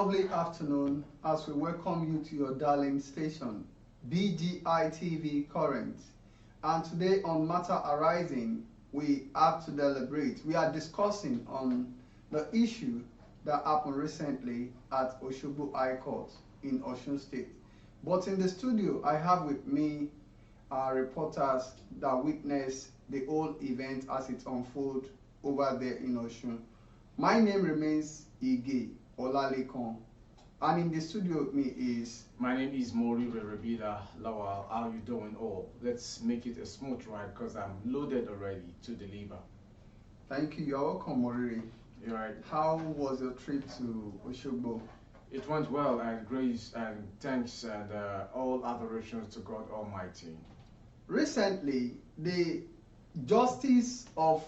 lovely afternoon as we welcome you to your darling station, BGI TV Current. And today on Matter Arising, we have to deliberate. We are discussing on the issue that happened recently at Osogbo High Court in Osun State. But in the studio, I have with me reporters that witnessed the whole event as it unfolded over there in Osun. My name remains Ige Olalekan, and in the studio with me is... My name is Mori Rebida Lawal. How you doing all? Let's make it a smooth ride because I'm loaded already to deliver. Thank you. You're welcome, Mori. You're right. How was your trip to Osogbo? It went well, and grace and thanks and all adorations to God Almighty. Recently, the Justice of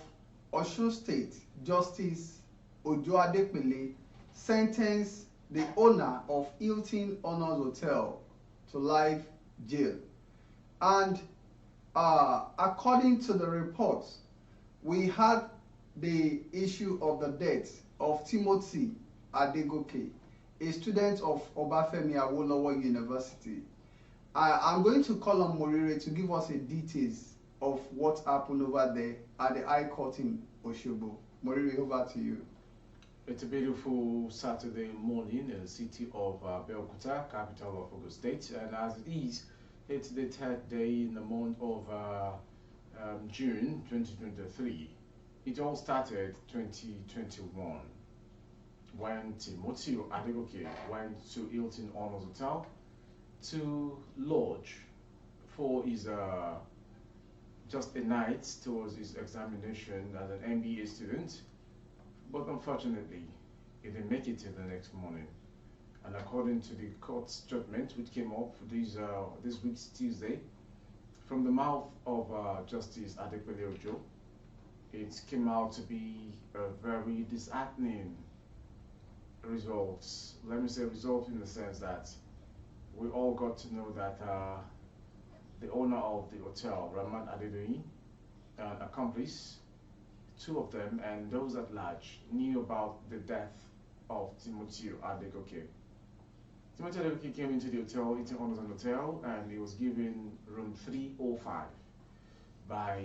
Osun State, Justice Ojo Adepele, sentenced the owner of Hilton Honors Hotel to life jail. And according to the reports, we had the issue of the death of Timothy Adegoke, a student of Obafemi Awolowo University. I'm going to call on Morire to give us the details of what happened over there at the High Court in Osogbo. Morire, over to you. It's a beautiful Saturday morning in the city of Abeokuta, capital of Ogun State, and as it is, it's the third day in the month of June 2023. It all started 2021 when Timothy Adegoke went to Hilton Honors Hotel to lodge for his just a night towards his examination as an MBA student, but unfortunately he didn't make it till the next morning. And according to the court's judgment, which came up for this week's Tuesday, from the mouth of Justice Adepele Ojo, it came out to be a very disheartening result. Let me say result in the sense that we all got to know that the owner of the hotel, Rahmon Adedoyin, an accomplice, two of them, and those at large knew about the death of Timothy Adegoke. Timothy Adegoke came into the hotel, Hilton Honors Hotel, and he was given room 305 by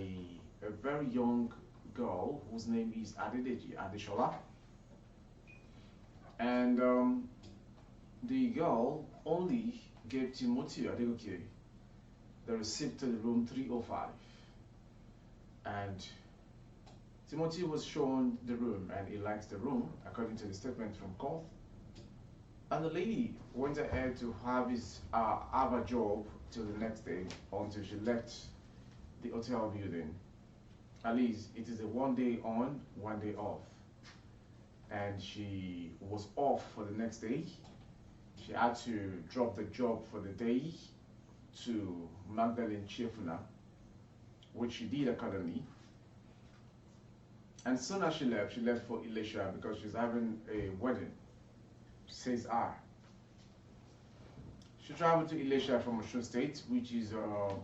a very young girl whose name is Adedeji Adeshola. And the girl only gave Timothy Adegoke the receipt to the room 305. And Timothy was shown the room and he liked the room, according to the statement from court. And the lady went ahead to have a job till the next day until she left the hotel building. At least it is a 1 day on, 1 day off. And she was off for the next day. She had to drop the job for the day to Magdalene Chefuna, which she did accordingly. And soon as she left for Elisha because she's having a wedding, says R. She traveled to Elisha from Osun State, which is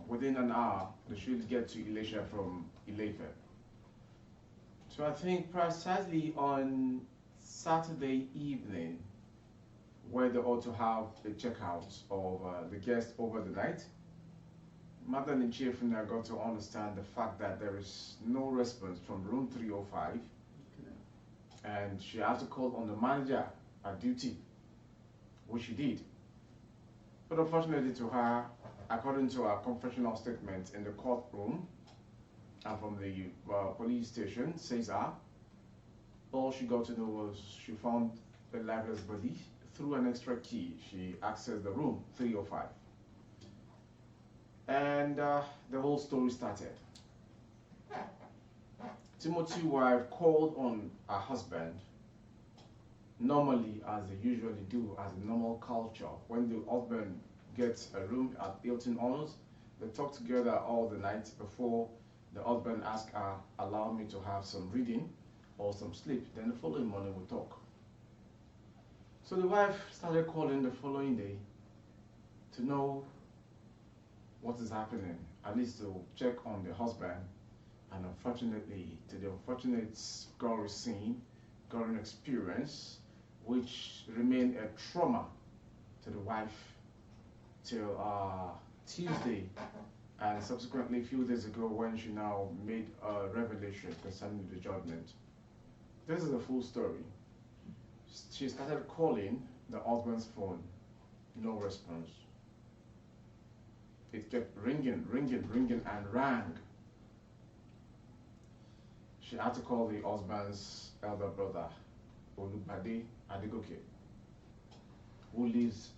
within an hour. They should get to Elisha from Ilefe. So I think precisely on Saturday evening, where they ought to have a checkout of the guests over the night, Magdalene Chefuna got to understand the fact that there is no response from room 305, okay, and she had to call on the manager at duty, which she did. But unfortunately to her, according to her confessional statement in the courtroom and from the police station, says all she got to know was she found a lifeless body. Through an extra key, she accessed the room 305. And the whole story started. Timothy's wife called on her husband, normally as they usually do as a normal culture. When the husband gets a room at Hilton Honors, they talk together all the night before the husband asks her, allow me to have some reading or some sleep. Then the following morning we talk. So the wife started calling the following day to know what is happening, at least to check on the husband. And unfortunately, to the unfortunate gory scene, gory experience, which remained a trauma to the wife till Tuesday, and subsequently a few days ago when she now made a revelation concerning the judgment. This is the full story. She started calling the husband's phone, no response. It kept ringing, and rang. She had to call the husband's elder brother, Adegoke, who lives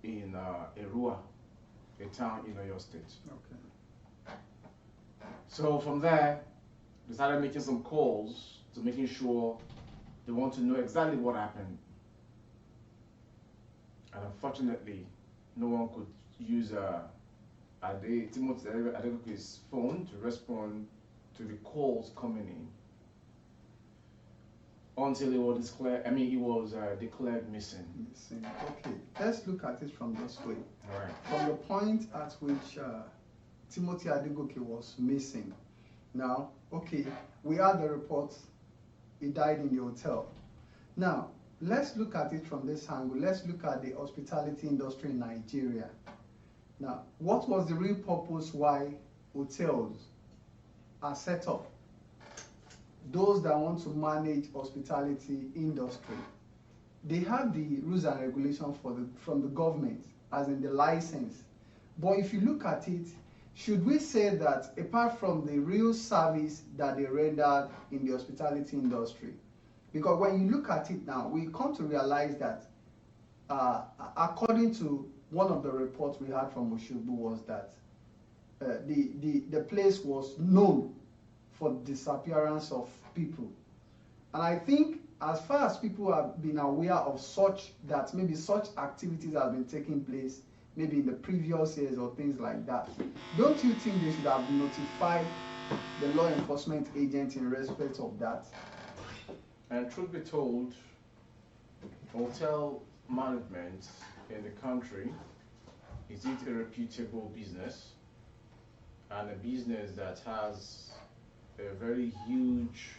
in Erua, a town in Oyo State. Okay. So from there, they started making some calls to making sure they want to know exactly what happened. And unfortunately, no one could use Timothy Adegoke's phone to respond to the calls coming in until it was declared missing. Okay, let's look at it from this way. All right. From the point at which Timothy Adegoke was missing. Now, okay, we had the reports he died in the hotel. Now, let's look at it from this angle. Let's look at the hospitality industry in Nigeria. Now, what was the real purpose why hotels are set up? Those that want to manage hospitality industry, they have the rules and regulations from the government, as in the license. But if you look at it, should we say that apart from the real service that they rendered in the hospitality industry, because when you look at it now, we come to realize that according to one of the reports we had from Oshogbo was that the place was known for the disappearance of people. And I think as far as people have been aware of such, that maybe such activities have been taking place, maybe in the previous years or things like that, don't you think they should have notified the law enforcement agent in respect of that? And truth be told, hotel management in the country, is it a reputable business, and a business that has a very huge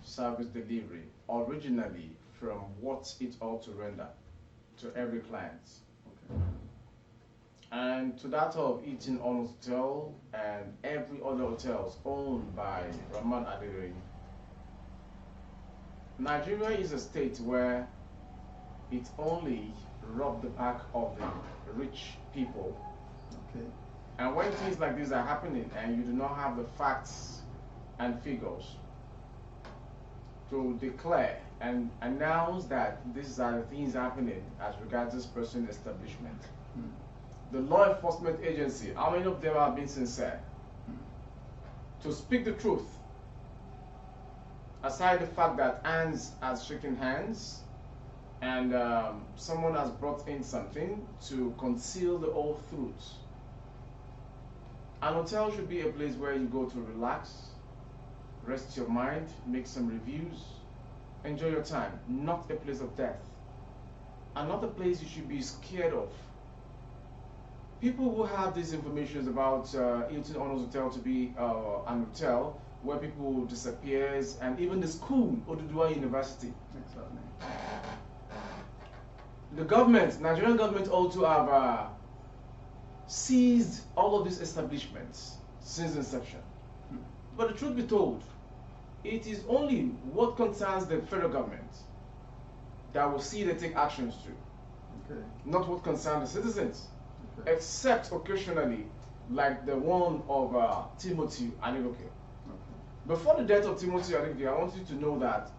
service delivery originally from what it ought to render to every client. Okay. And to that of Eaton Honors Hotel and every other hotels owned by Rahmon Adedoyin. Nigeria is a state where it only robs the back of the rich people. Okay. And when things like this are happening and you do not have the facts and figures to declare and announce that these are the things happening as regards this person establishment, the law enforcement agency, how many of them have been sincere to speak the truth? Aside the fact that hands has shaken hands and someone has brought in something to conceal the whole truth. An hotel should be a place where you go to relax, rest your mind, make some reviews, enjoy your time, not a place of death. Another place you should be scared of. People who have these information about Hilton Honors Hotel to be an hotel where people disappears, and even the school, Adedoyin University. Exactly. The government, Nigerian government, also have seized all of these establishments since inception. But the truth be told, it is only what concerns the federal government that will see they take actions to, Okay. not what concerns the citizens, Okay. except occasionally, like the one of Timothy Adegoke. Okay. Before the death of Timothy Adegoke, I want you to know that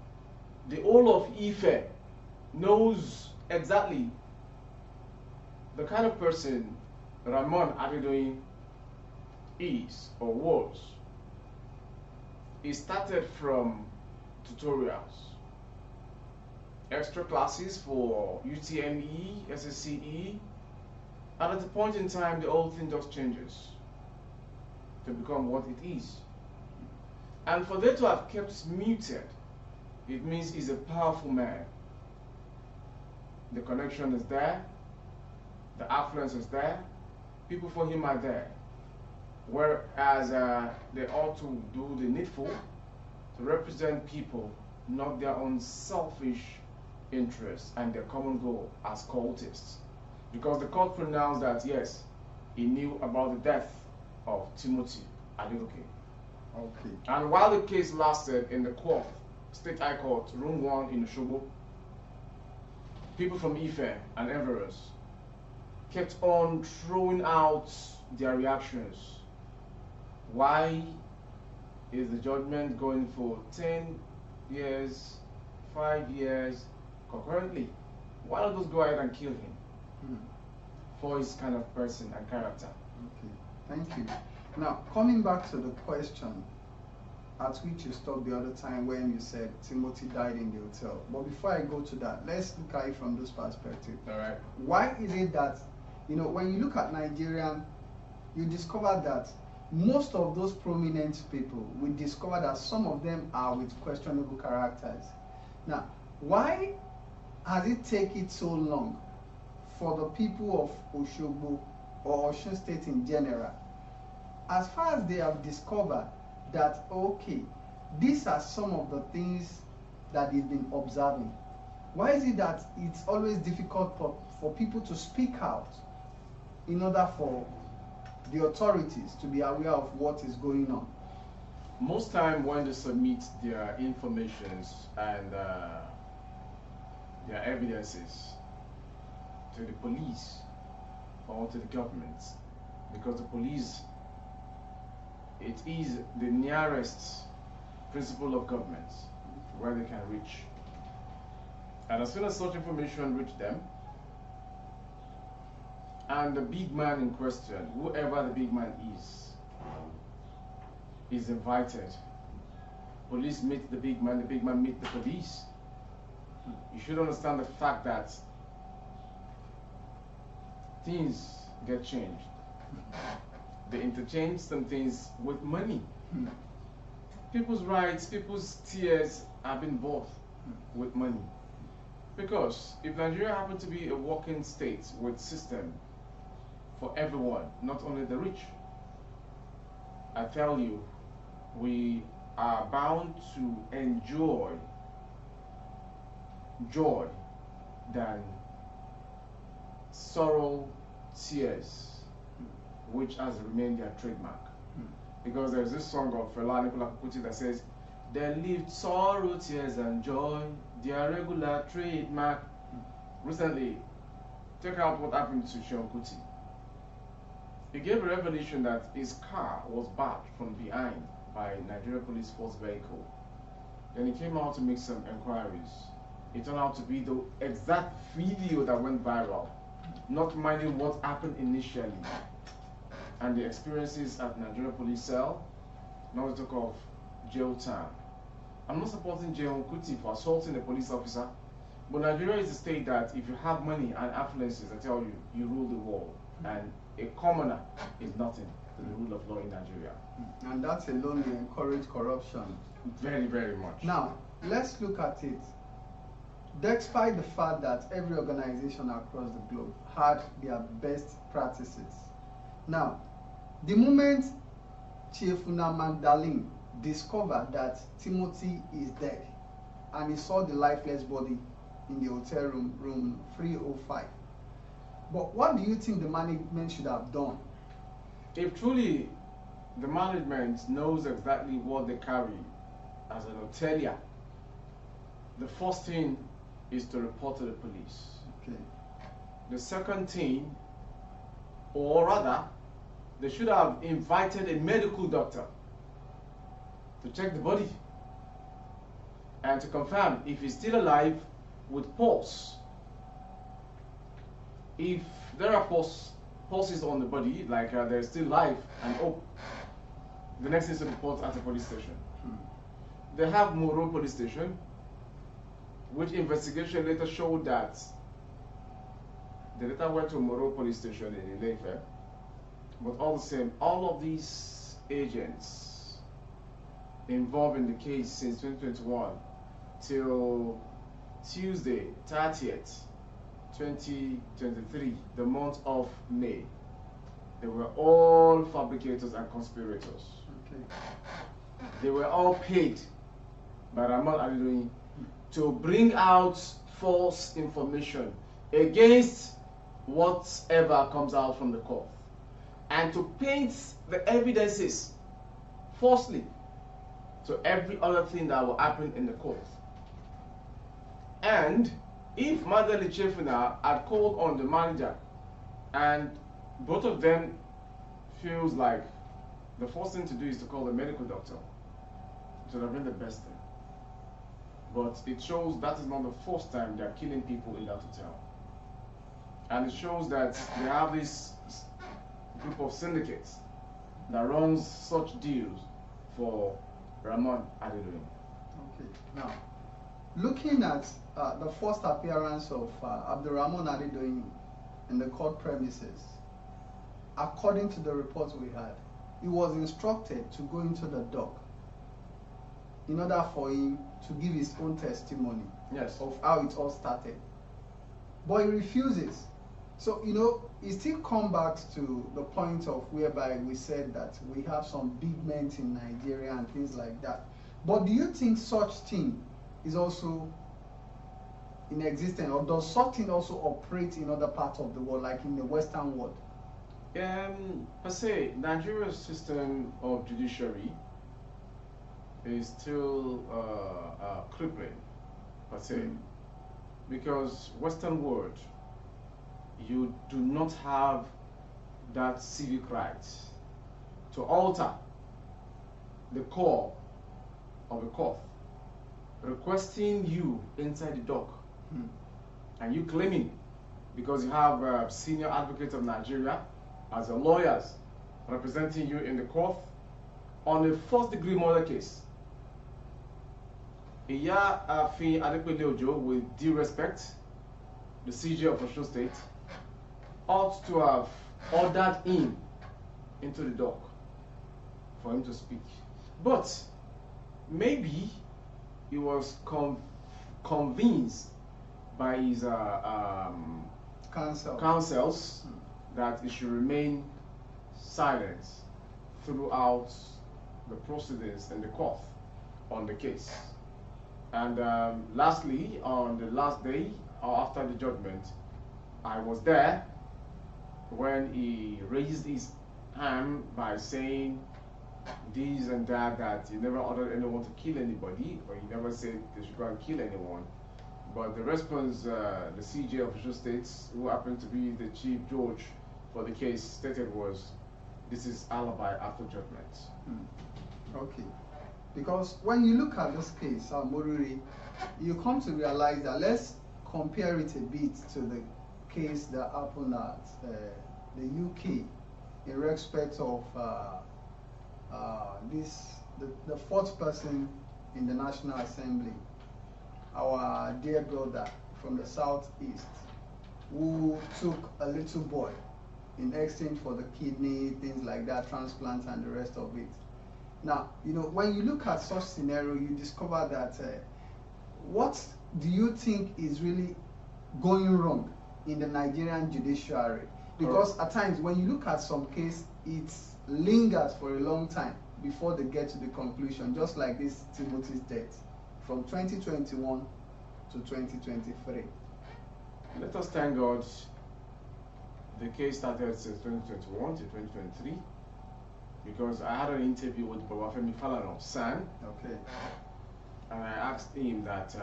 the whole of Ife knows exactly the kind of person Rahmon Adedoyin is or was. He started from tutorials, extra classes for UTME, SSCE, and at a point in time the whole thing just changes to become what it is. And for them to have kept muted, it means he's a powerful man. The connection is there, the affluence is there, people for him are there. Whereas they ought to do the needful to represent people, not their own selfish interests and their common goal as cultists. Because the court pronounced that yes, he knew about the death of Timothy Adegoke. Okay. And while the case lasted in the court, State High Court, Room 1 in Osogbo, people from Ife and Everest kept on throwing out their reactions. Why is the judgment going for 10 years, 5 years concurrently? Why not just go ahead and kill him for his kind of person and character? Okay, thank you. Now, coming back to the question at which you stopped the other time when you said Timothy died in the hotel. But before I go to that, let's look at it from this perspective. All right. Why is it that, when you look at Nigerian, you discover that most of those prominent people, we discover that some of them are with questionable characters. Now, why has it taken it so long for the people of Osogbo or Osun State in general, as far as they have discovered that, okay, these are some of the things that they've been observing? Why is it that it's always difficult for people to speak out in order for the authorities to be aware of what is going on? Most time when they submit their informations and their evidences to the police or to the government, because the police, it is the nearest principle of government where they can reach. And as soon as such information reach them, and the big man in question, whoever the big man is invited. Police meet the big man meet the police. You should understand the fact that things get changed. They interchange some things with money. People's rights, people's tears have been bought with money. Because if Nigeria happened to be a working state with system for everyone, not only the rich, I tell you, we are bound to enjoy joy than sorrow, tears, which has remained their trademark. Because there's this song of Fela Nicola Kuti that says, "They lived sorrow, tears, and joy, their regular trademark." Recently, check out what happened to Sean Kuti. He gave a revelation that his car was barged from behind by a Nigeria Police Force vehicle. Then he came out to make some inquiries. It turned out to be the exact video that went viral, not minding what happened initially. And the experiences at Nigeria Police Cell, not to talk of jail time. I'm not supporting J.O. Kuti for assaulting a police officer, but Nigeria is a state that if you have money and affluences, I tell you, you rule the world. And a commoner is nothing to the rule of law in Nigeria. And that alone will encourage corruption. Very, very much. Now, let's look at it. Despite the fact that every organization across the globe had their best practices. Now, the moment Chief Magdalene discovered that Timothy is dead and he saw the lifeless body in the hotel room 305, but what do you think the management should have done? If truly the management knows exactly what they carry as an hotelier, the first thing is to report to the police. Okay. The second thing, or rather, they should have invited a medical doctor to check the body and to confirm if he's still alive with pulse. If there are pulses on the body, like there's still life and hope, the next is to report at a police station. They have Moro police station, which investigation later showed that they later went to Moro police station in Ilefe. But all the same, all of these agents involved in the case since 2021 till Tuesday 30th 2023, the month of May, they were all fabricators and conspirators. Okay. They were all paid by Rahmon Adedoyin to bring out false information against whatever comes out from the court, and to paint the evidences falsely to every other thing that will happen in the court. And if Madali Chefuna had called on the manager and both of them feels like the first thing to do is to call the medical doctor, it would have been the best thing. But it shows that is not the first time they are killing people in that hotel. And it shows that they have this group of syndicates that runs such deals for Rahmon Adedoyin. Okay, now looking at the first appearance of Rahmon Adedoyin in the court premises, according to the reports we had, he was instructed to go into the dock in order for him to give his own testimony, yes, of how it all started. But he refuses. So, you know, it still comes back to the point of whereby we said that we have some big men in Nigeria and things like that. But do you think such thing is also in existence, or does such thing also operate in other parts of the world, like in the Western world? Per se, Nigeria's system of judiciary is still crippling, per se, because Western world, you do not have that civic right to alter the call of a court requesting you inside the dock, and you claiming, because you have senior advocates of Nigeria as a lawyers representing you in the court on a first-degree murder case. Iya Afi Adequate Ojo, with due respect, the CJ of Osun State, ought to have ordered him into the dock for him to speak. But maybe he was convinced by his counsels that he should remain silent throughout the proceedings in the court on the case. And lastly, on the last day or after the judgment, I was there when he raised his hand by saying this and that he never ordered anyone to kill anybody, or he never said they should go and kill anyone. But the response, the CJ of Osun State, who happened to be the chief judge for the case, stated was, this is alibi after judgment. Okay. Because when you look at this case, Moruri, you come to realize that, let's compare it a bit to the case that happened at the UK in respect of the fourth person in the National Assembly, our dear brother from the southeast, who took a little boy in exchange for the kidney, things like that, transplants and the rest of it. Now, you know, when you look at such scenario, you discover that what do you think is really going wrong in the Nigerian judiciary? Because at times when you look at some case, it lingers for a long time before they get to the conclusion, just like this Timothy's death from 2021 to 2023. Let us thank God the case started since 2021 to 2023, because I had an interview with Babafemi Falana, son. Okay. And I asked him that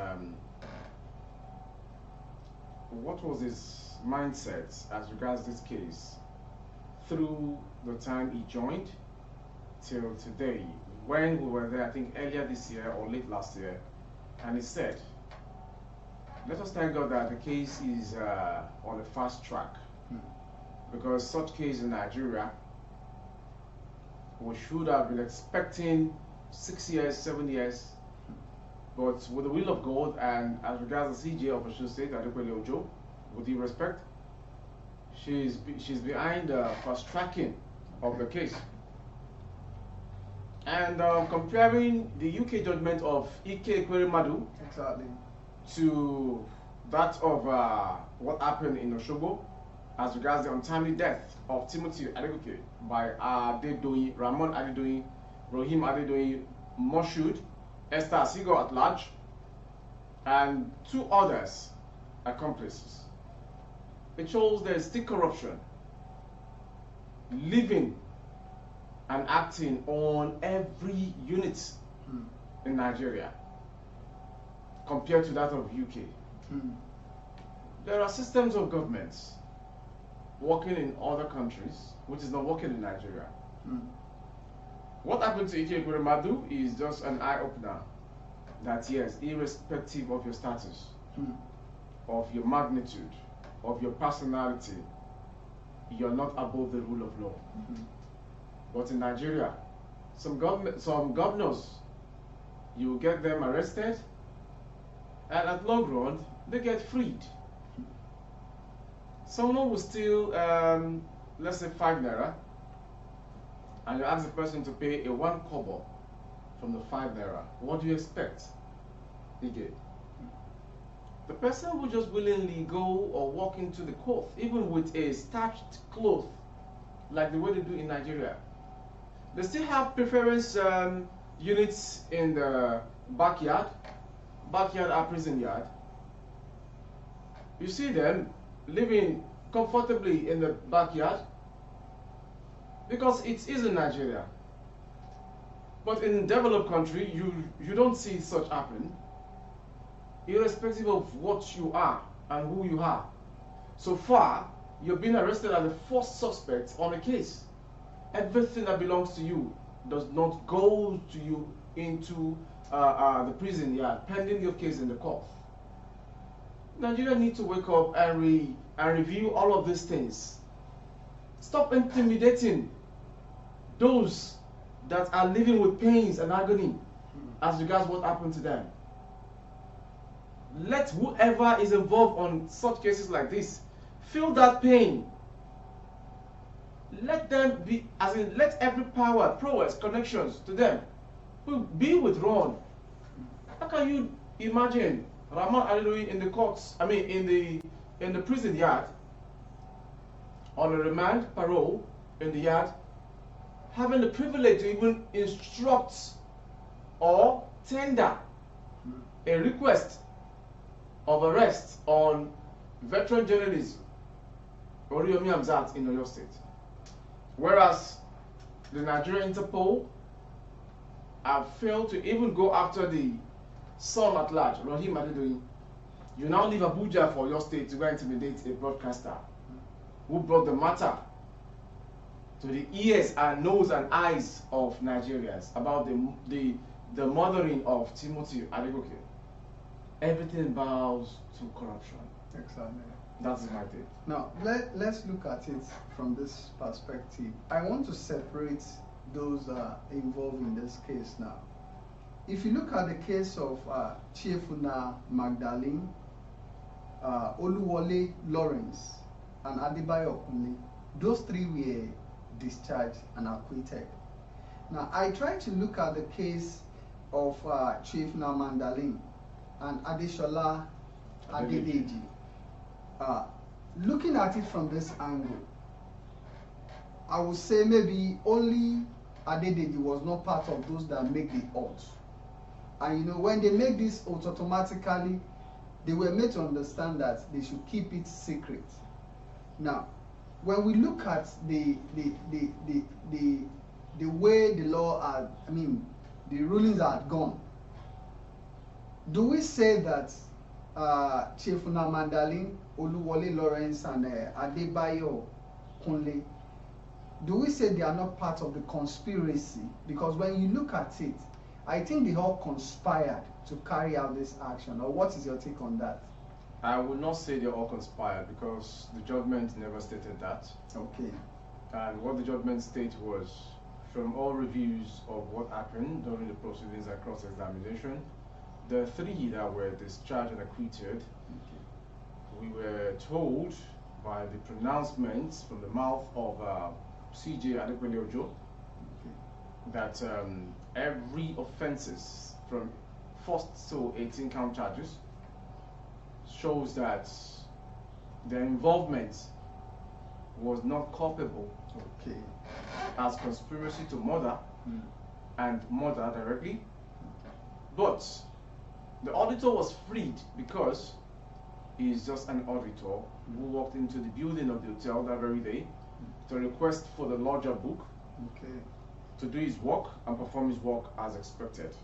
what was his mindset as regards this case through the time he joined till today, when we were there, I think earlier this year or late last year. And he said, let us thank God that the case is on a fast track, because such case in Nigeria, we should have been expecting 6 years, 7 years, but with the will of God, and as regards the CJ of Osun State, Adequate Ojo, with due respect, she's behind the fast tracking of the case. And comparing the UK judgment of Ike Ekweremadu to that of what happened in Osogbo as regards the untimely death of Timothy Adegoke by Adedoyin, Rahmon Adedoyin, Rohim Adedoyin, Moshood, Esther Asigo at large, and two others accomplices. It shows there is still corruption living and acting on every unit in Nigeria compared to that of UK. There are systems of governments working in other countries which is not working in Nigeria. What happened to Ike Madu is just an eye-opener that yes, irrespective of your status, of your magnitude, of your personality, you're not above the rule of law. But in Nigeria, some governors, you get them arrested, and at long run, they get freed. Someone will steal, let's say 5 naira, and you ask the person to pay a 1 kobo from the 5 naira. What do you expect? Again, the person will just willingly go or walk into the court, even with a starched cloth, like the way they do in Nigeria. They still have preference units in the backyard or prison yard. You see them living comfortably in the backyard because it is in Nigeria. But in developed country, you don't see such happen, irrespective of what you are and who you are. So far, you've been arrested as the first suspect on a case. Everything that belongs to you does not go to you into the prison yard, pending your case in the court. Nigeria needs to wake up and review all of these things. Stop intimidating those that are living with pains and agony as regards what happened to them. Let whoever is involved on such cases like this feel that pain. Let them be, let every power, prowess, connections to them be withdrawn. How can you imagine Rahmon Adedoyin in the courts, in the prison yard, on a remand parole in the yard, having the privilege to even instruct or tender a request of arrest on veteran journalist Oriyomi Hamzat in Oyo State. Whereas the Nigerian Interpol have failed to even go after the son at large, Rahim Adedoyin. You now leave Abuja for your state to go intimidate a broadcaster who brought the matter to the ears and nose and eyes of Nigerians about the murdering of Timothy Adegoke. Everything bows to corruption. Exactly. That's my take. Now, let's look at it from this perspective. I want to separate those involved in this case now. If you look at the case of Chiefuna Magdalene, Oluwole Lawrence, and Adebayo Kunle, those 3 were discharged and acquitted. Now, I tried to look at the case of Chiefuna Magdalene and Adeshola Adedeji. Looking at it from this angle, I would say maybe only Adedeji was not part of those that make the oath. And you know, when they make this oath, automatically they were made to understand that they should keep it secret. Now, when we look at the way the law the rulings are gone, do we say that Chiefuna Magdalene, Oluwole Lawrence, and Adebayo Kunle, do we say they are not part of the conspiracy? Because when you look at it, I think they all conspired to carry out this action. Or what is your take on that? I would not say they all conspired because the judgment never stated that. Okay. And what the judgment stated was, from all reviews of what happened during the proceedings and cross-examination, the 3 that were discharged and acquitted, we were told by the pronouncements from the mouth of CJ Adekwele Ojo that every offenses from 1st to 18 count charges shows that their involvement was not culpable as conspiracy to murder and murder directly. But the auditor was freed because is just an auditor who walked into the building of the hotel that very day to request for the lodger book Okay. to do his work and perform his work as expected.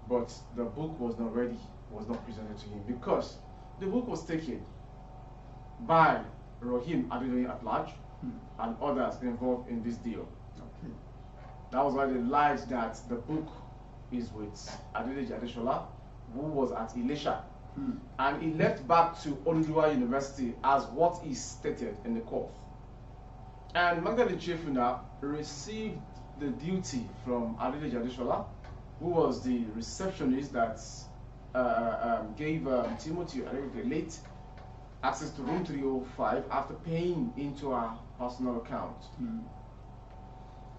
But the book was not ready, was not presented to him because the book was taken by Rahim Adedoyin at large and others involved in this deal. Okay. That was why they lied that the book is with Adedeji Adeshola, who was at Ilesha. And he left back to Oduduwa University as what is stated in the court. And Magdalene Chefuna received the duty from Adedeji Adeshola, who was the receptionist that gave Timothy Adegoke late access to room 305 after paying into her personal account.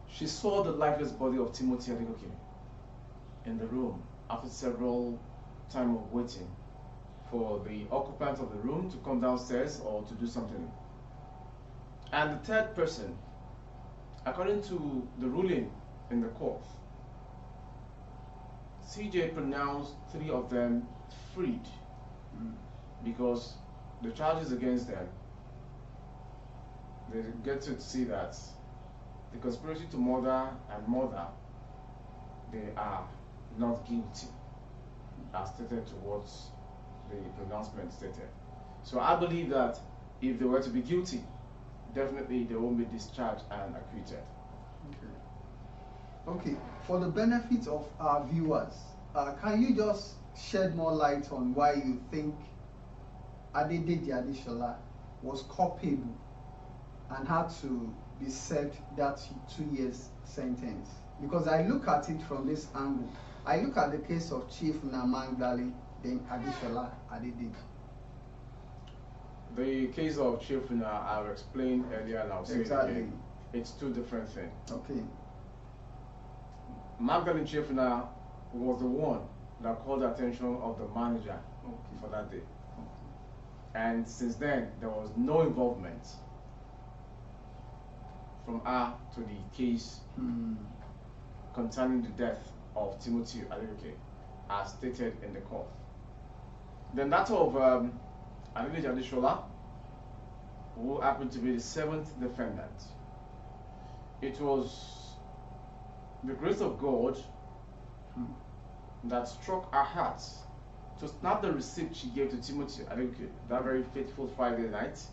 She saw the lifeless body of Timothy Adegoke in the room after several time of waiting for the occupant of the room to come downstairs or to do something. And the third person, according to the ruling in the court, CJ pronounced 3 of them freed because the charges against them, they get to see that the conspiracy to murder and murder, they are not guilty as stated towards the pronouncement stated. So I believe that if they were to be guilty, definitely they won't be discharged and acquitted. Okay, for the benefit of our viewers, can you just shed more light on why you think Adedeji Adeshola was culpable and had to be served that 2 years sentence? Because I look at it from this angle. I look at the case of Chief Namangdali, then Adeshola Adedeji. The case of Chefuna, I've explained earlier and I'll say it again. It's 2 different things. Okay. Magdalene Chefuna was the one that called the attention of the manager for that day. And since then, there was no involvement from her to the case concerning the death of Timothy Adegoke, as stated in the court. Then that of Adedeji Adeshola, who happened to be the 7th defendant. It was the grace of God that struck her heart to snap the receipt she gave to Timothy Adegoke that very fateful Friday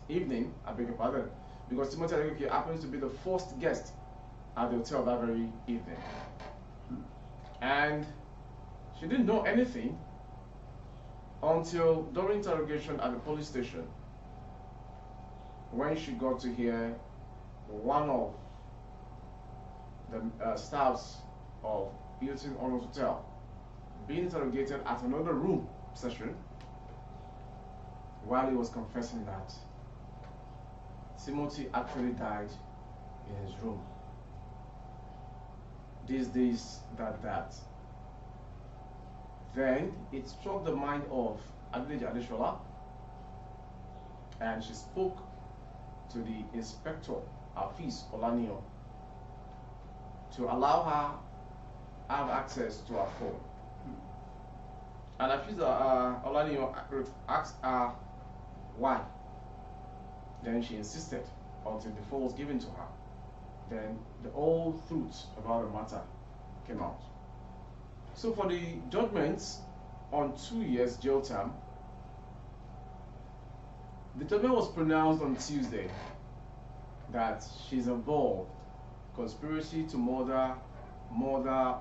evening, I beg your pardon, because Timothy Adegoke happens to be the first guest at the hotel that very evening. And she didn't know anything until during interrogation at the police station, when she got to hear one of the staffs of Hilton Honors Hotel being interrogated at another room session while he was confessing that Timothy actually died in his room. This, that. Then it struck the mind of Adedeji Adeshola, and she spoke to the inspector, Afis Olanio, to allow her have access to her phone. And Afis Olanio asked her why. Then she insisted until the phone was given to her. Then the whole truth about the matter came out. So for the judgments on 2 years jail term, the judgment was pronounced on Tuesday that she's involved conspiracy to murder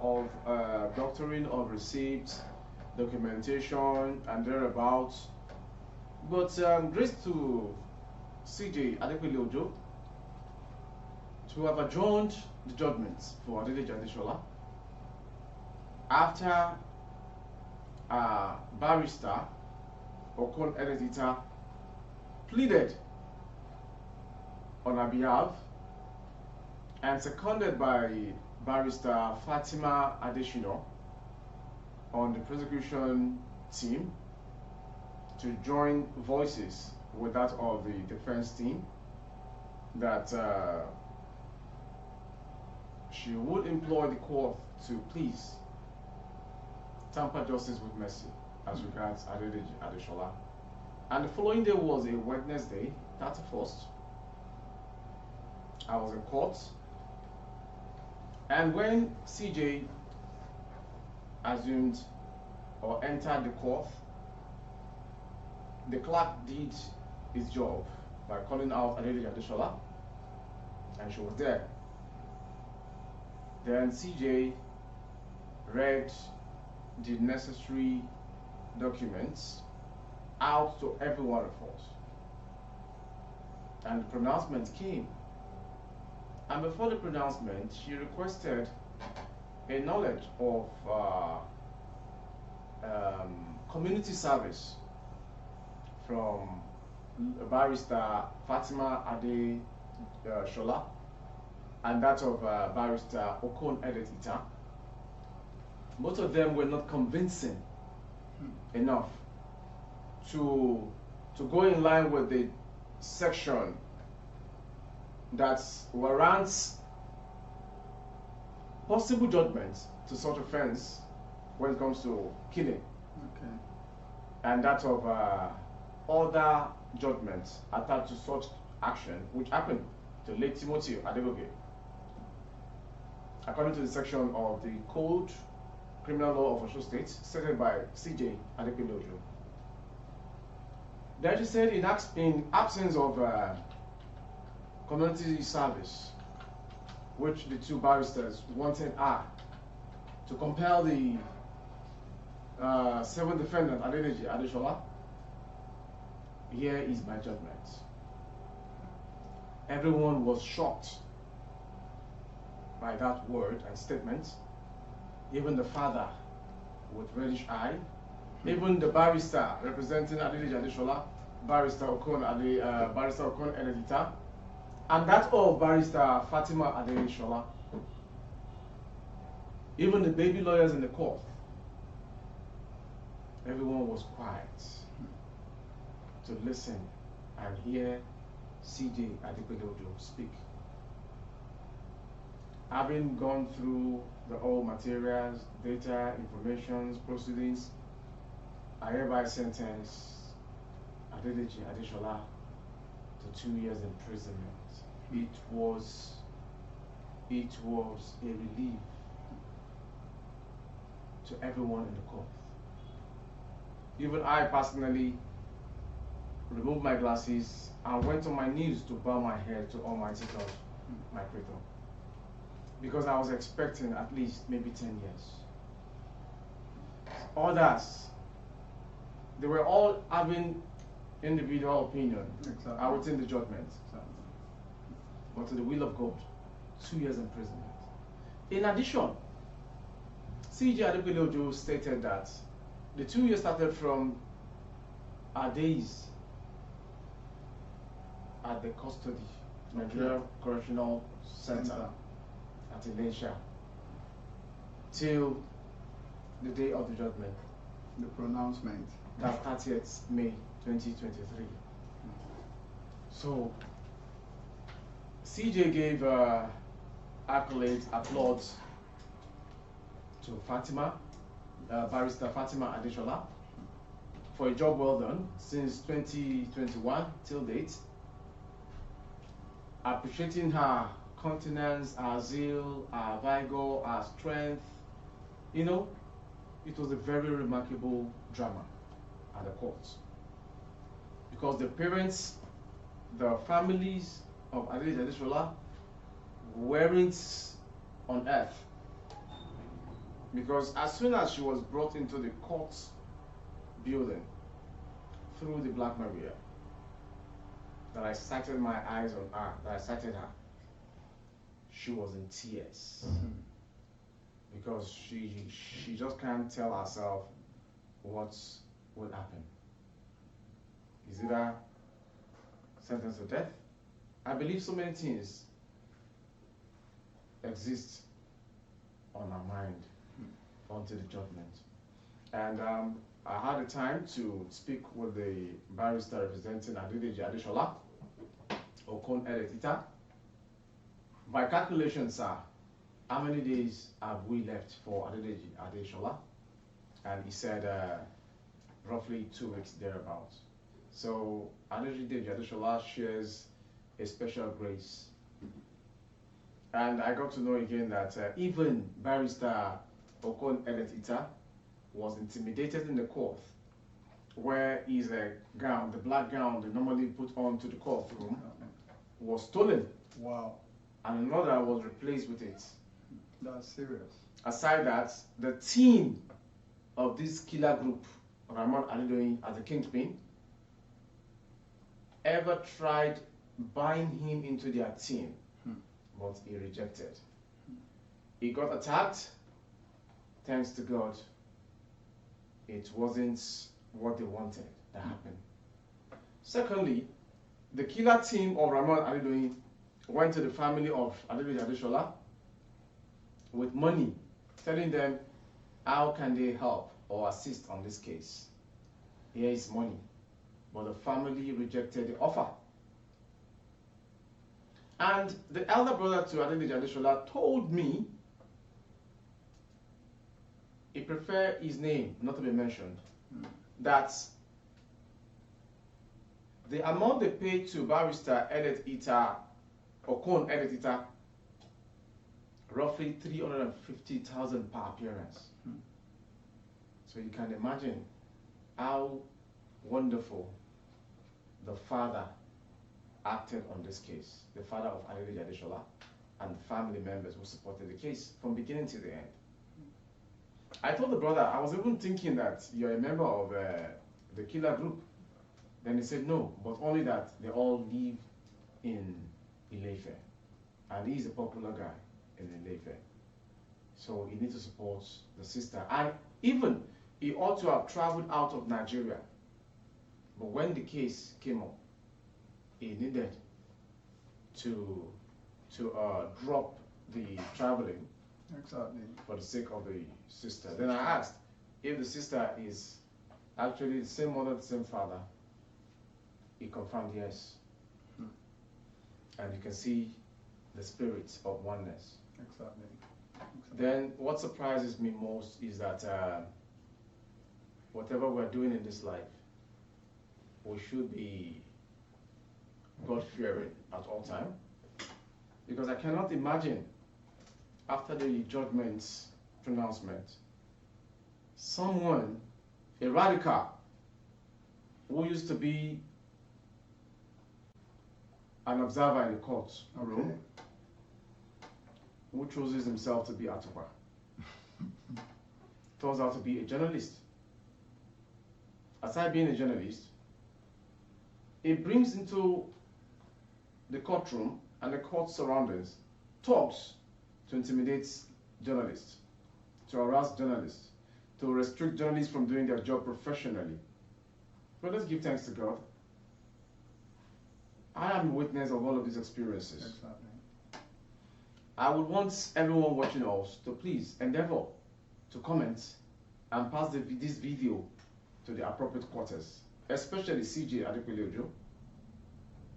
of doctoring of receipts, documentation, and thereabouts. But grace to CJ Adekwele Ojo to have adjourned the judgments for Adedeji Adeshola after barrister Okon Edetita pleaded on her behalf and seconded by barrister Fatima Adeshino on the prosecution team to join voices with that of the defense team that she would employ the court to please tamper justice with mercy as regards Adedeji Adeshola. And the following day was a Wednesday, 31st. I was in court. And when CJ assumed or entered the court, the clerk did his job by calling out Adedoyin Adeshola, and she was there. Then CJ read the necessary documents out to every one of us, and the pronouncement came. And before the pronouncement, she requested a knowledge of community service from barrister Fatima Adeshola and that of barrister Okon Edetita. Both of them were not convincing enough to go in line with the section that warrants possible judgment to such offense when it comes to killing. Okay. And that of other judgments attached to such action, which happened to late Timothy Adegoke, according to the section of the Code Criminal Law of Osho State, stated by CJ Adegoke. Then she said, in absence of community service, which the two barristers wanted her to compel the seventh defendant, Adedoyin Adeshola, here is my judgment. Everyone was shocked by that word and statement. Even the father with reddish eye, even the barrister representing Adedoyin Adeshola, barrister Okon Edetita, and that of barrister Fatima Adeshola, even the baby lawyers in the court, everyone was quiet to listen and hear CJ Adegoke speak. Having gone through the all materials, data, information, proceedings, I hereby sentence Adedoyin Adeshola to 2 years imprisonment. It was a relief to everyone in the court. Even I personally removed my glasses and went on my knees to bow my head to Almighty God, my Creator, because I was expecting at least maybe 10 years. Others, they were all having individual opinion within the judgment. But to the will of God, 2 years imprisonment. In addition, CJ Adegoke stated that the 2 years started from our days at the custody, Nigeria Correctional Center at Elisha, till the day of the judgment, the pronouncement, that 30th May 2023. So CJ gave accolades, applause to Fatima, barrister Fatima Adeshola, for a job well done since 2021 till date, appreciating her continence, her zeal, her vigor, her strength. You know, it was a very remarkable drama at the court, because the parents, the families of Adedoyin Adeshola weren't on earth, because as soon as she was brought into the court building through the Black Maria, that I sighted my eyes on her, that I sighted her, she was in tears. Because she just can't tell herself what would happen. Is it a sentence to death? I believe so many things exist on our mind until the judgment. And I had the time to speak with the barrister representing Adedoyin Adeshola, Okon Edetita. My calculations are, how many days have we left for Adedoyin Adeshola? And he said roughly 2 weeks thereabouts. So Adedoyin Adeshola shares a special grace. And I got to know again that even barrister Okon Eletita was intimidated in the court, where his gown, the black gown they normally put on to the courtroom, was stolen. Wow. And another was replaced with it. That's serious. Aside that, the team of this killer group, Rahmon Adedoyin as the kingpin, ever tried buying him into their team, but he rejected. He got attacked. Thanks to God, it wasn't what they wanted that happened. Secondly, the killer team of Rahmon Adedoyin went to the family of Adedoyin Adeshola with money, telling them how can they help or assist on this case. Here is money. But the family rejected the offer. And the elder brother to Adedoyin Adeshola told me he preferred his name not to be mentioned. That the amount they paid to barrister Edet Okon Edet roughly 350,000 per appearance. So you can imagine how wonderful the father acted on this case, the father of Adedoyin Adeshola and family members who supported the case from beginning to the end. I told the brother, I was even thinking that you're a member of the killer group. Then he said no, but only that they all live in Ilefe. And he's a popular guy in Ilefe. So he needs to support the sister. And even he ought to have traveled out of Nigeria. But when the case came up, he needed to drop the traveling. Exactly. For the sake of the sister. Then I asked if the sister is actually the same mother, the same father. He confirmed yes. And you can see the spirit of oneness. Exactly. Then what surprises me most is that whatever we're doing in this life, we should be God-fearing at all time. Because I cannot imagine after the judgment's pronouncement, someone, a radical, who used to be an observer in the court room, who chooses himself to be Atupa, turns out to be a journalist. Aside being a journalist, he brings into the courtroom and the court surroundings talks to intimidate journalists, to harass journalists, to restrict journalists from doing their job professionally. But let's give thanks to God. I am a witness of all of these experiences. Exactly. I would want everyone watching us to please endeavor to comment and pass this video to the appropriate quarters, especially CJ Adegoke,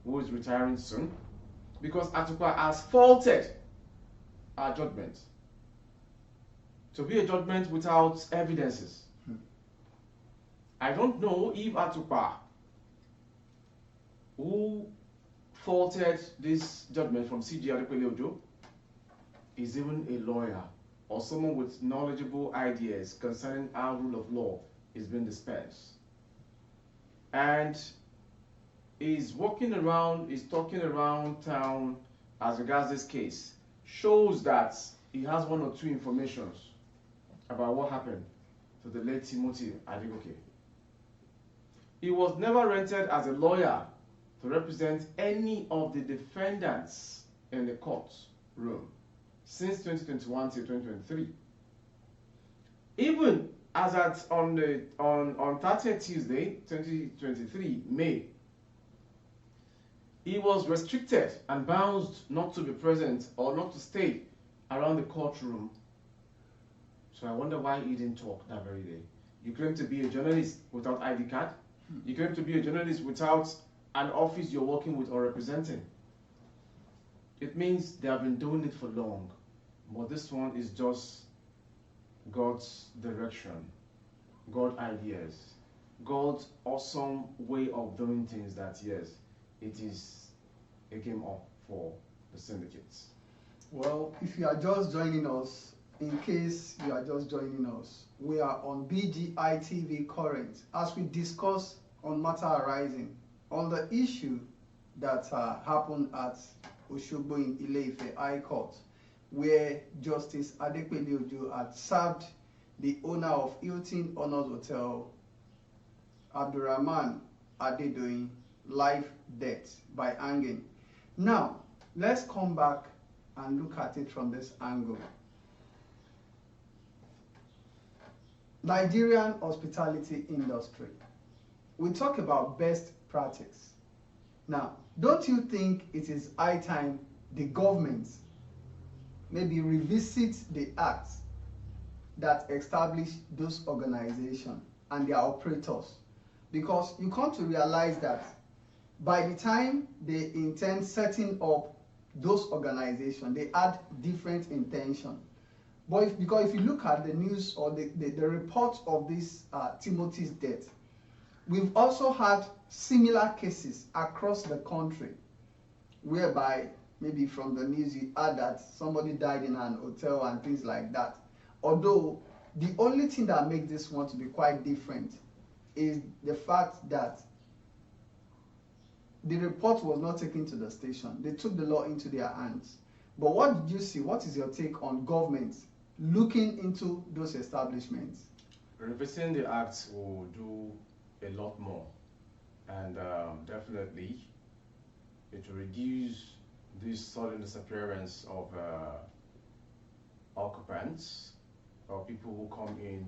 who is retiring soon, because Atupa has faulted our judgment to be a judgment without evidences. I don't know if Atupa, who faulted this judgment from CJ Adegoke, is even a lawyer or someone with knowledgeable ideas concerning how rule of law is being dispensed. And is walking around, is talking around town as regards this case, shows that he has one or two informations about what happened to the late Timothy Adegoke. He was never rented as a lawyer to represent any of the defendants in the court room since 2021 to 2023. Even as at on 30th Tuesday, 2023, May, he was restricted and bound not to be present or not to stay around the courtroom. So I wonder why he didn't talk that very day. You claim to be a journalist without ID card. You claim to be a journalist without an office you're working with or representing. It means they have been doing it for long. But this one is just God's direction, God's ideas. God's awesome way of doing things that, yes, it is a game up for the syndicates. Well, if you are just joining us, in case you are just joining us, we are on BGI TV Current as we discuss on matter arising on the issue that happened at Oshogbo in Ile-Ife High Court, where Justice Adegoke had served the owner of Hilton Honors Hotel, Rahmon Adedoyin, life death by hanging. Now, let's come back and look at it from this angle. Nigerian hospitality industry. We talk about best practice. Now, don't you think it is high time the government maybe revisit the acts that establish those organizations and their operators? Because you come to realize that by the time they intend setting up those organizations, they had different intention. But because if you look at the news or the report of this Timothy's death, we've also had similar cases across the country, whereby maybe from the news you heard that somebody died in an hotel and things like that. Although the only thing that makes this one to be quite different is the fact that the report was not taken to the station. They took the law into their hands. But what did you see? What is your take on government looking into those establishments? Revisiting the acts will do a lot more, and definitely it will reduce this sudden disappearance of occupants or people who come in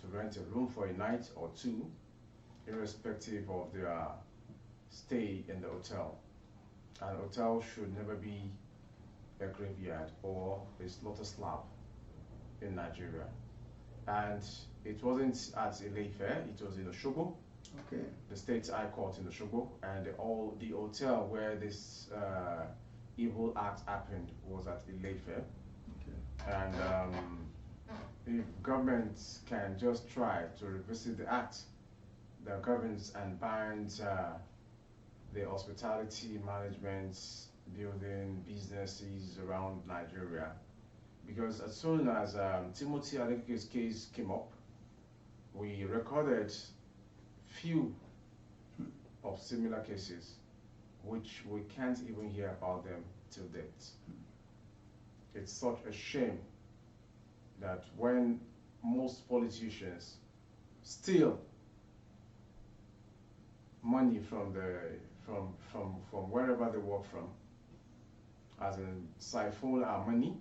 to rent a room for a night or two, irrespective of their stay in the hotel. An hotel should never be a graveyard or a slaughter slab in Nigeria. And it wasn't at Ile-Ife, it was in Oshogbo, Okay. the state high court in Oshogbo, and the hotel where this evil act happened was at Ile-Ife. Okay. And if governments can just try to revisit the act that governs and binds the hospitality management, building businesses around Nigeria, because as soon as Timothy Adegoke's case came up, we recorded few of similar cases, which we can't even hear about them till date. It's such a shame that when most politicians steal money from wherever they work from, as in siphon our money,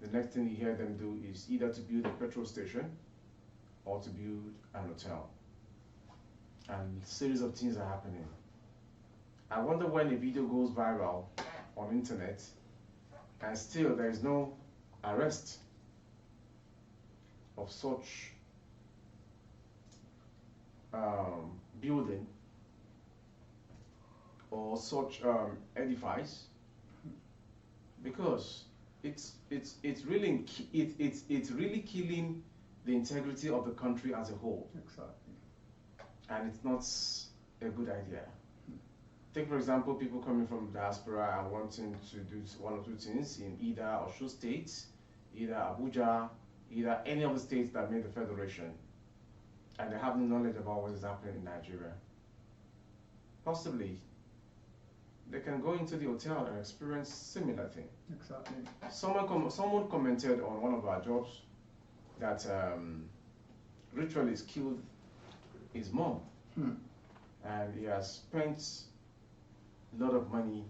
the next thing you hear them do is either to build a petrol station or to build an hotel. And a series of things are happening. I wonder when a video goes viral on internet and still there is no arrest of such building or such edifice, because it's really killing the integrity of the country as a whole. Exactly. And it's not a good idea. Take, for example, people coming from diaspora and wanting to do one or two things in either Osun State, either Abuja, either any of the states that made the federation, and they have no knowledge about what is happening in Nigeria. Possibly, they can go into the hotel and experience similar thing. Exactly. Someone commented on one of our jobs that ritualist killed his mom, and he has spent a lot of money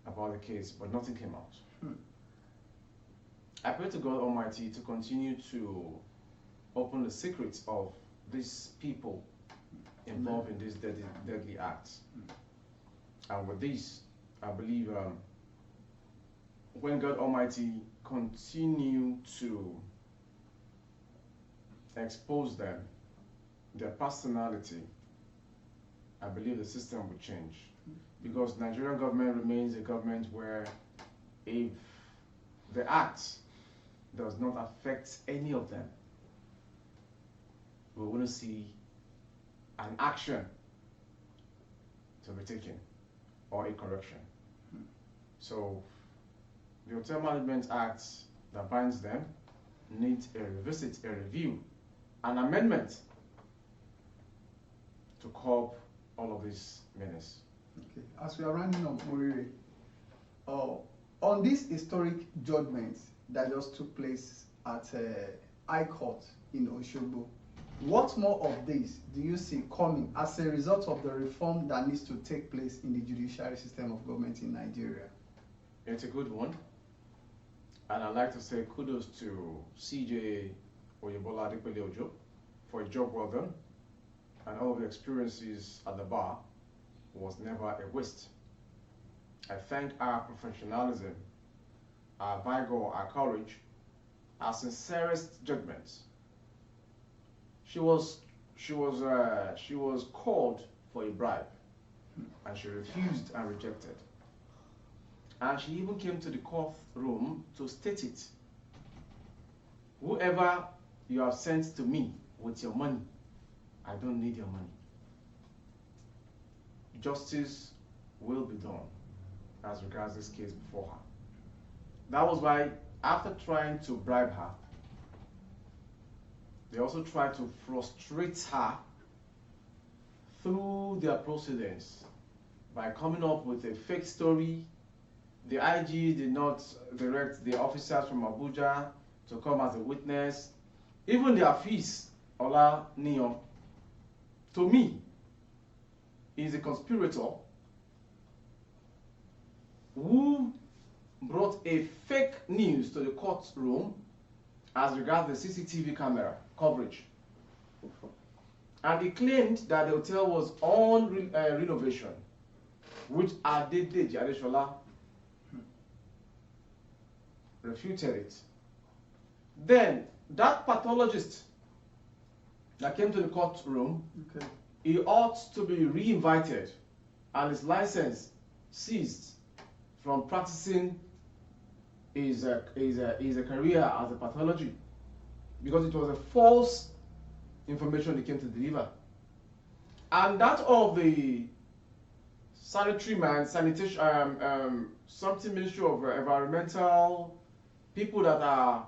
about the case, but nothing came out. I pray to God Almighty to continue to open the secrets of these people involved in these deadly acts. And with this, I believe when God Almighty continue to expose them, their personality, I believe the system will change. Because Nigerian government remains a government where if the act does not affect any of them, we wouldn't see an action to be taken or a correction. So the Hotel Management Act that binds them needs a revisit, a review, an amendment to curb all of this menace. Okay. As we are running on Murire, on this historic judgment that just took place at High Court in Osogbo, what more of this do you see coming as a result of the reform that needs to take place in the judiciary system of government in Nigeria? It's a good one. And I'd like to say kudos to CJ Oyebola Adepele Ojo for a job well done. And all of the experiences at the bar was never a waste. I thank our professionalism, our vigor, our courage, our sincerest judgments. She was called for a bribe, and she refused and rejected. And she even came to the courtroom to state it. Whoever you have sent to me with your money, I don't need your money. Justice will be done as regards this case before her. That was why, after trying to bribe her, they also tried to frustrate her through their proceedings by coming up with a fake story. The IG did not direct the officers from Abuja to come as a witness. Even the Afis, Ola Neon, to me, is a conspirator who brought a fake news to the courtroom as regards the CCTV camera coverage. And he claimed that the hotel was on renovation, which Adedeji Adeshola refuted it. Then, that pathologist that came to the courtroom, Okay. he ought to be re-invited and his license seized from practicing his career as a pathology, because it was a false information he came to deliver. And that of the sanitary man, sanitation, something Ministry of Environmental, people that are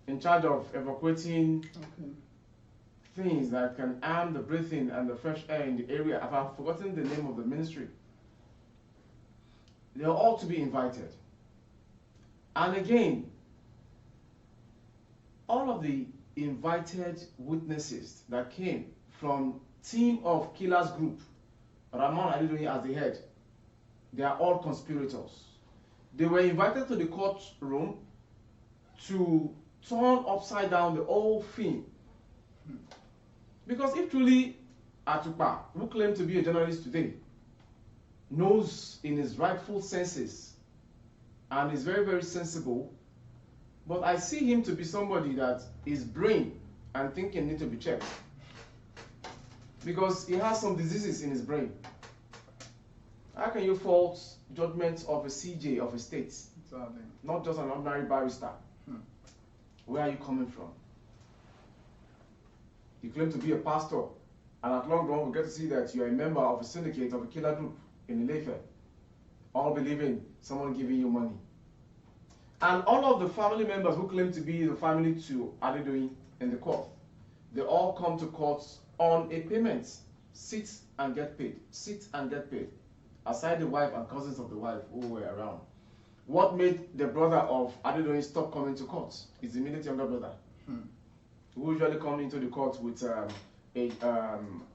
in charge of evacuating things that can harm the breathing and the fresh air in the area. I've forgotten the name of the ministry. They are all to be invited. And again, all of the invited witnesses that came from team of killers group, Rahmon Adedoyin as the head, they are all conspirators. They were invited to the courtroom to turn upside down the whole thing. Because if truly Atupa, who claimed to be a journalist today, knows in his rightful senses and is very, very sensible, but I see him to be somebody that his brain and thinking need to be checked. Because he has some diseases in his brain. How can you fault judgment of a CJ of a state? Exactly. Not just an ordinary barrister. Where are you coming from? You claim to be a pastor, and at long run we get to see that you are a member of a syndicate of a killer group in Ilefe, all believing someone giving you money. And all of the family members who claim to be the family to Adedoyin in the court, they all come to court on a payment. Sit and get paid. Sit and get paid. Aside the wife and cousins of the wife who were around. What made the brother of Adedoyin stop coming to court? His immediate younger brother. Who usually come into the court with a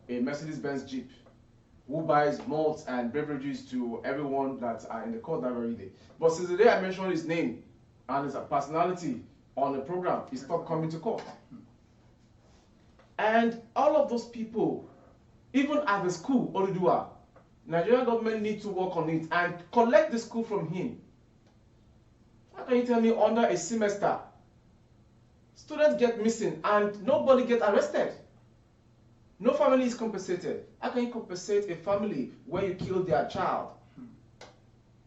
Mercedes-Benz Jeep, who buys malts and beverages to everyone that are in the court that very day. But since the day I mentioned his name and his personality on the program, he stopped coming to court. And all of those people, even at the school, Odudua, Nigerian government need to work on it and collect the school from him. How can you tell me under a semester, students get missing and nobody gets arrested? No family is compensated. How can you compensate a family where you killed their child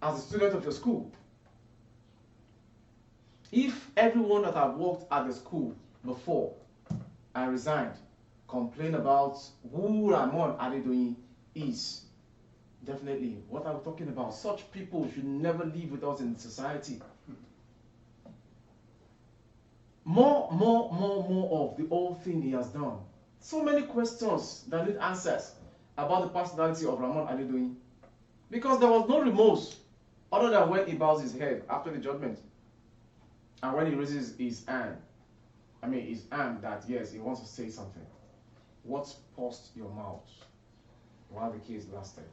as a student of your school? If everyone that have worked at the school before and resigned complain about who Rahmon Adedoyin is. Definitely, what are we talking about? Such people should never live with us in society. More of the old thing he has done. So many questions that need answers about the personality of Rahmon Adedoyin. Because there was no remorse other than when he bows his head after the judgment. And when he raises his hand, his arm, that yes, he wants to say something. What paused your mouth while the case lasted?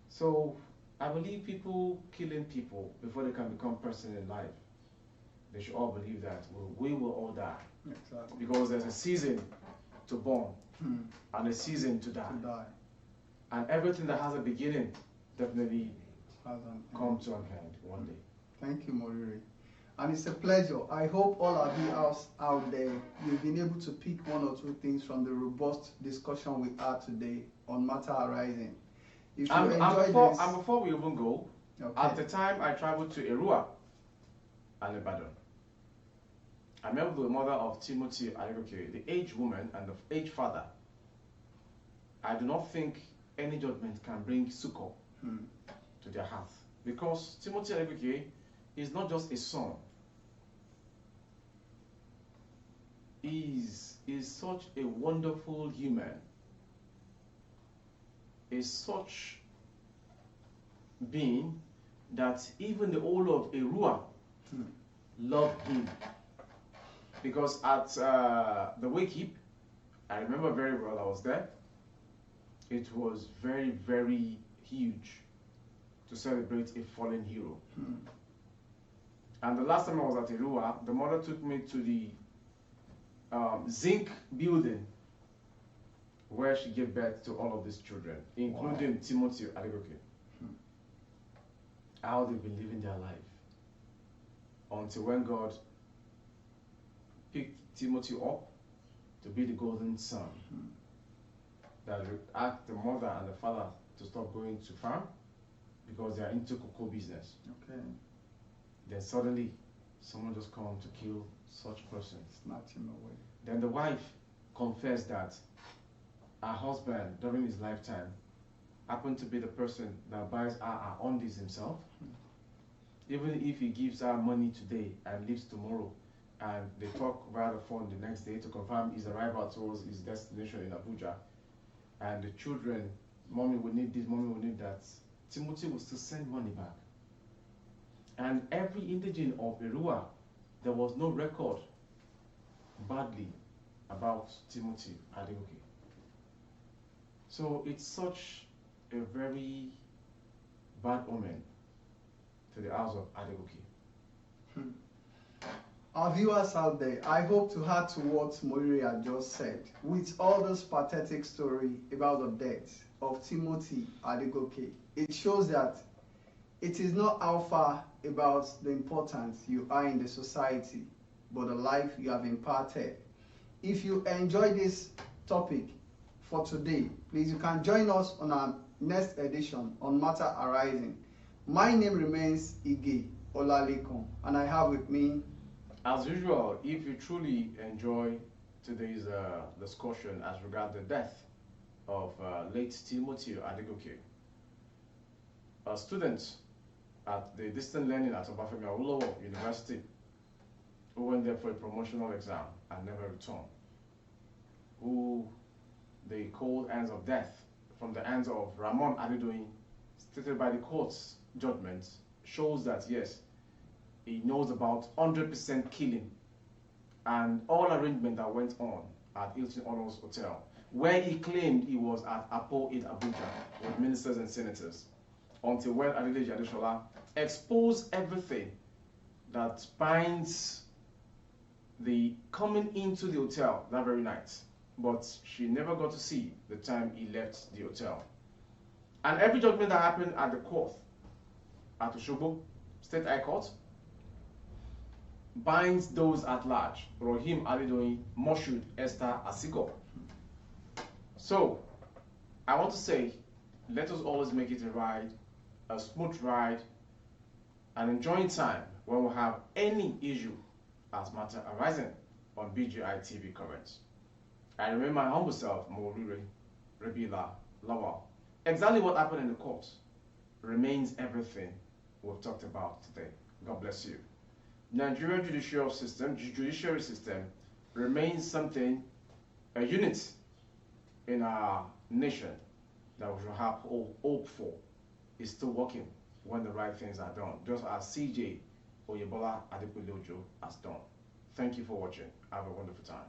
So I believe people killing people before they can become person in life, they should all believe that we will all die. Exactly. Because there's a season to born and a season to die. And everything that has a beginning definitely come to an end one day. Thank you, Moriri. And it's a pleasure. I hope all of you out there, you've been able to pick one or two things from the robust discussion we had today on matter arising. If you enjoyed this, and before we even go, okay. At the time I traveled to Erua and Ibadan, I met with the mother of Timothy Adegoke, the aged woman and the aged father. I do not think any judgment can bring succor to their heart, because Timothy Adegoke is not just a son. He is such a wonderful human. Is such being that even the whole of Erua loved him. Because at the wake-up, I remember very well, I was there. It was very, very huge to celebrate a fallen hero. And the last time I was at Erua, the mother took me to the zinc building where she gave birth to all of these children, including Timothy Adegoke. How they've been living their life until when God picked Timothy up to be the golden son that asked the mother and the father to stop going to farm because they are into cocoa business. Okay. Then suddenly someone just come to kill such person. Snatch him away. Then the wife confessed that her husband during his lifetime happened to be the person that buys her undies himself. Even if he gives her money today and leaves tomorrow, and they talk via the phone the next day to confirm his arrival towards his destination in Abuja, and the children, mommy will need this, mommy will need that, Timothy will still send money back. And every indigene of Erua, there was no record badly about Timothy Adegoke. So it's such a very bad omen to the house of Adegoke. Our viewers out there, I hope to add to what Moriri had just said. With all this pathetic story about the death of Timothy Adegoke, it shows that it is not how far about the importance you are in the society, but the life you have imparted. If you enjoy this topic for today, please, you can join us on our next edition on Matter Arising. My name remains Ige Olalekun, and I have with me, as usual, if you truly enjoy today's discussion as regards the death of late Timothy Adegoke, a student at the distant learning at Obafemi Awolowo University, who went there for a promotional exam and never returned, who the cold hands of death from the hands of Rahmon Adedoyin, stated by the court's judgment, shows that yes, he knows about 100% killing and all arrangement that went on at Hilton Honors Hotel, where he claimed he was at Apo in Abuja with ministers and senators, until when Adedeji Adeshola exposed everything that binds the coming into the hotel that very night. But she never got to see the time he left the hotel. And every judgment that happened at the court, at Osogbo State High Court, binds those at large: Rohim Adedoyin, Moshood, Esther, Asigo. So, I want to say, let us always make it a ride, a smooth ride, an enjoying time when we have any issue as matter arising on BGI TV Currents. I remain my humble self, Morure Rebila Lawal. Exactly what happened in the court remains everything we've talked about today. God bless you. Nigerian judiciary system remains something, a unit in our nation that we should have hope for. Is still working when the right things are done, just as CJ Oyebola Adegoke has done. Thank you for watching. Have a wonderful time.